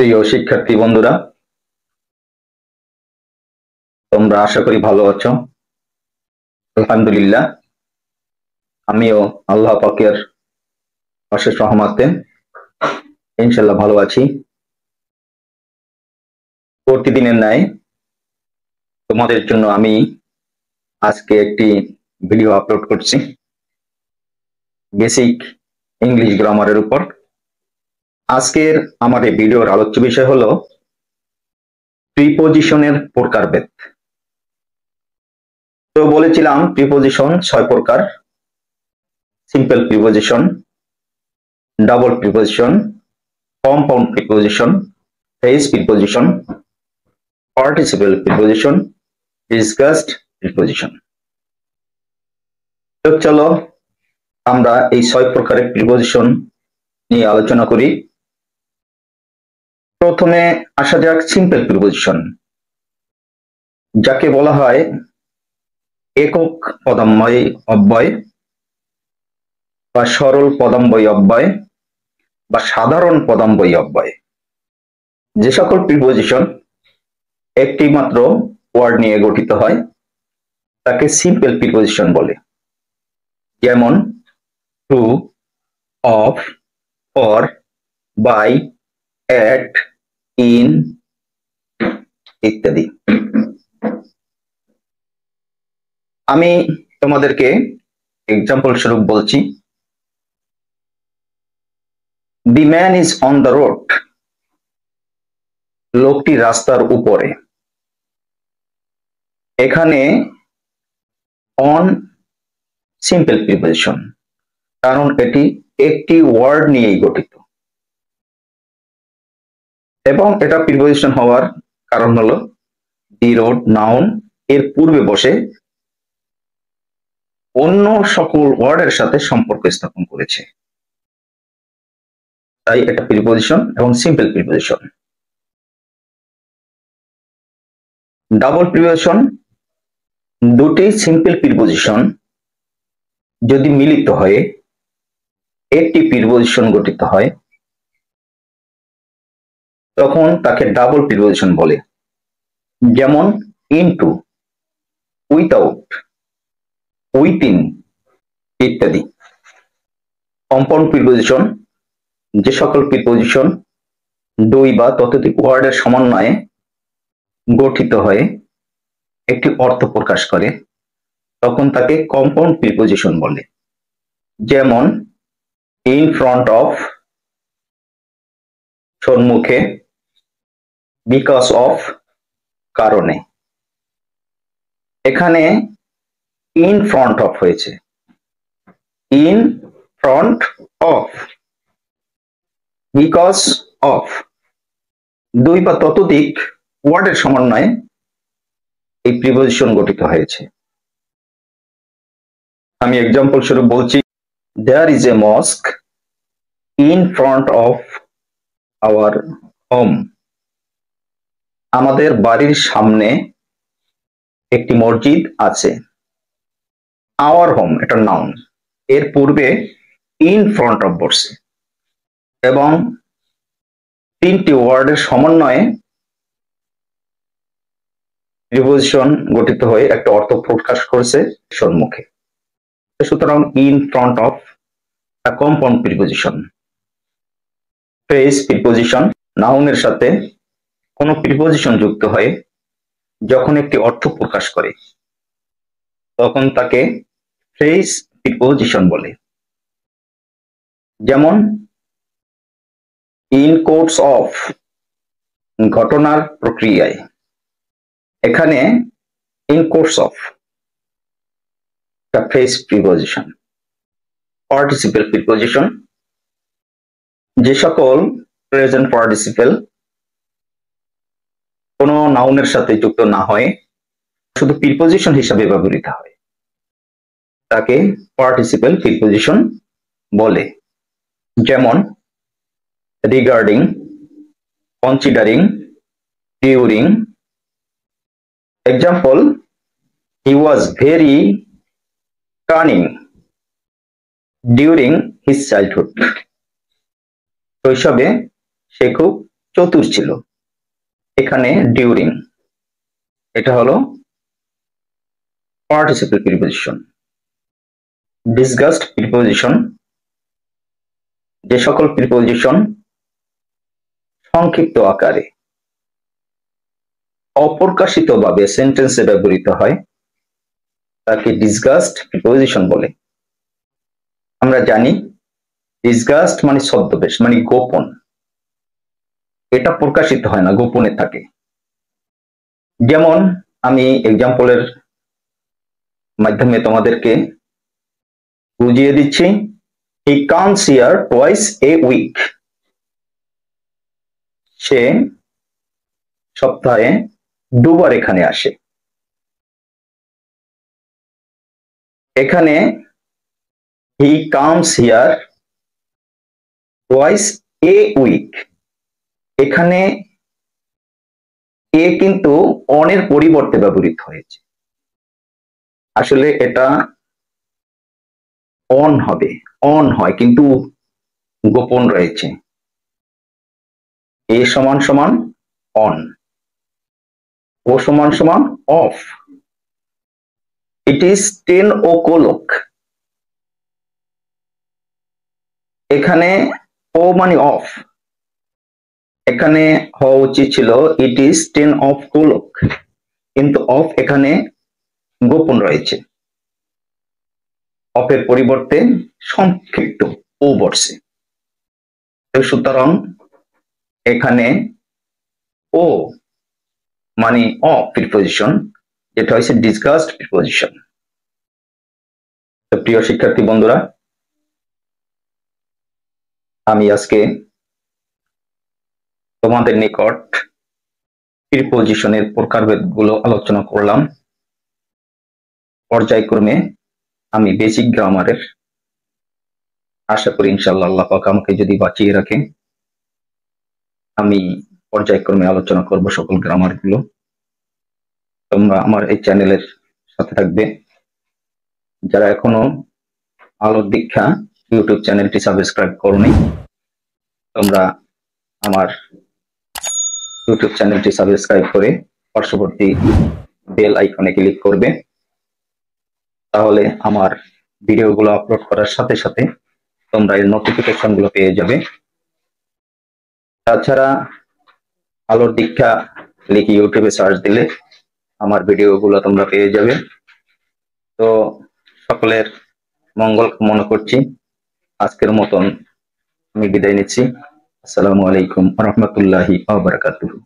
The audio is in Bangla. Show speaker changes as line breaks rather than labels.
প্রিয় শিক্ষার্থী বন্ধুরা, তোমরা আশা করি ভালো আছো। আলহামদুলিল্লাহ, আমিও আল্লাহ পাকের অশেষ রহমতে ইনশাল্লাহ ভালো আছি। প্রতিদিনের ন্যায় তোমাদের জন্য আমি আজকে একটি ভিডিও আপলোড করছি বেসিক ইংলিশ গ্রামারের উপর। আজকের আমার এই ভিডিওর আলোচ্য বিষয় হলো প্রিপোজিশনের প্রকারভেদ। তো বলেছিলাম প্রিপোজিশন 6 প্রকার: simple preposition, double preposition, compound preposition, phrase preposition, participle preposition, discussed preposition. তো চলো আমরা এই 6 প্রকারের প্রিপোজিশন নিয়ে আলোচনা করি। প্রথমে আসা যাক সিম্পল প্রিপোজিশন, যাকে বলা হয় একক পদান্বয়ী অব্যয় বা সরল পদান্বয়ী অব্যয় বা সাধারণ পদান্বয়ী অব্যয়। যে সকল প্রিপোজিশন একটি মাত্র ওয়ার্ড নিয়ে গঠিত হয় তাকে সিম্পল প্রিপোজিশন বলে। যেমন to, of, for, by, at, in ইত্যাদি। আমি তোমাদেরকে এক্সাম্পল স্বরূপ বলছি। The man is on the road, লোকটি রাস্তার উপরে। এখানে অন সিম্পল প্রিপোজিশন, কারণ এটি একটি ওয়ার্ড নিয়েই গঠিত এবং এটা প্রিপোজিশন হওয়ার কারণ হলো দি রোড নাউন এর পূর্বে বসে অন্য সকল ওয়ার্ডের সাথে সম্পর্ক স্থাপন করেছে, তাই এটা প্রিপোজিশন এবং সিম্পল প্রিপোজিশন। ডাবল প্রিপোজিশন, দুটি সিম্পল প্রিপোজিশন যদি মিলিত হয়ে একটি প্রিপোজিশন গঠিত হয় তখন তাকে ডাবল প্রিপোজিশন বলে। যেমন ইনটু, উইথআউট, উইথিন ইত্যাদি। কম্পাউন্ড প্রিপোজিশন, যে সকল প্রিপোজিশন দুই বা ততোধিক ওয়ার্ডের সমন্বয়ে গঠিত হয়ে একটি অর্থ প্রকাশ করে তখন তাকে কম্পাউন্ড প্রিপোজিশন বলে। যেমন ইন ফ্রন্ট অফ, সম্মুখে, বিকজ অফ, কারণে। এখানে ইন ফ্রন্ট অফ হয়েছে, in front of, because of, দুই বা ততোধিক ওয়ার্ডের সমন্বয়ে এই প্রিপোজিশন গঠিত হয়েছে। আমি এক্সাম্পল স্বরূপ বলছি, there is a mosque in front of our home. আমাদের বাড়ির সামনে একটি মসজিদ আছে। আওয়ার হোম এটা নাউন, এর পূর্বে ইন ফ্রন্ট অফ বসছে এবং তিনটি ওয়ার্ডের সমন্বয়ে প্রিপোজিশন গঠিত হয়ে একটা অর্থ প্রকাশ করেছে সম্মুখে। সুতরাং in front of compound preposition. Phrase preposition, নাউনের সাথে কোনো প্রিপোজিশন যুক্ত হয়ে যখন একটি অর্থ প্রকাশ করে তখন তাকে ফ্রেজ প্রিপোজিশন বলে। যেমন ইন কোর্স অফ, ঘটনার প্রক্রিয়ায়। এখানে in course of phrase preposition. Participle preposition, যে সকল প্রেজেন্ট পার্টিসিপল কোনো নাউনের সাথে যুক্ত না হয় শুধু প্রিপোজিশন হিসাবে ব্যবহৃত হয় তাকে পার্টিসিপল প্রিপোজিশন বলে। যেমন regarding, considering, during. Example, he was very cunning during his childhood. শৈশবে সে খুব চতুর ছিল। এখানে ডিউরিং, এটা হলো পার্টিসিপল প্রিপোজিশন। ডিসগাস্ট প্রিপোজিশন, যে সকল প্রিপোজিশন সংক্ষিপ্ত আকারে অপ্রকাশিতভাবে সেন্টেন্সে ব্যবহৃত হয় তাকে ডিসগাস্ট প্রিপোজিশন বলে। আমরা জানি ডিসগাস্ট মানে ছদ্মবেশ, মানে গোপন, এটা প্রকাশিত হয় না, গোপনে থাকে। যেমন আমি এক্সাম্পলের মাধ্যমে তোমাদেরকে বুঝিয়ে দিচ্ছি। He comes here twice a week, সে সপ্তাহে দুবার এখানে আসে। এখানে he comes here twice a week, এখানে এ কিন্তু অনের পরিবর্তে ব্যবহৃত হয়েছে। আসলে এটা অন হবে, অন হয় কিন্তু গোপন রয়েছে। এ সমান সমান অন, ও সমান সমান অফ। ইট ইজ 10 o'clock, এখানে ও মানে অফ, এখানে হওয়া উচিত ছিল ইট ইজ 10 o'clock, কিন্তু অফ এখানে গোপন রয়েছে। অফের পরিবর্তে সংক্ষিপ্ত ও বসছে। সুতরাং এখানে ও মানে অফ প্রিপোজিশন, যেটা হচ্ছে ডিসগাস্ট প্রিপোজিশন। প্রিয় শিক্ষার্থী বন্ধুরা, আমি আজকে তোমাদের নিকট প্রিপোজিশনের প্রকারভেদগুলো আলোচনা করলাম। পর্যায়ক্রমে আমি বেসিক গ্রামারের, আশা করি ইনশাআল্লাহ আল্লাহ পাক আমাকে যদি বাঁচিয়ে রাখে আমি পর্যায়ক্রমে আলোচনা করব সকল গ্রামার গুলো। তোমরা আমার এই চ্যানেলের সাথে থাকবে। যারা এখনো আলোর দীক্ষা ইউটিউব চ্যানেলটি সাবস্ক্রাইব করোনি, তোমরা আমার ইউটিউব চ্যানেলটি সাবস্ক্রাইব করে পার্শ্ববর্তী বেল আইকনে ক্লিক করবে, তাহলে আমার ভিডিওগুলো আপলোড করার সাথে সাথে তোমরা এর নোটিফিকেশন গুলো পেয়ে যাবে। তাছাড়া আলোর দীক্ষা লিখে ইউটিউবে সার্চ দিলে আমার ভিডিওগুলো তোমরা পেয়ে যাবে। তো সকলের মঙ্গল কামনা করছি। আজকের মতন আমি বিদায় নিচ্ছি। আসসালামু আলাইকুম ওয়া রাহমাতুল্লাহি ওয়া বারাকাতুহু।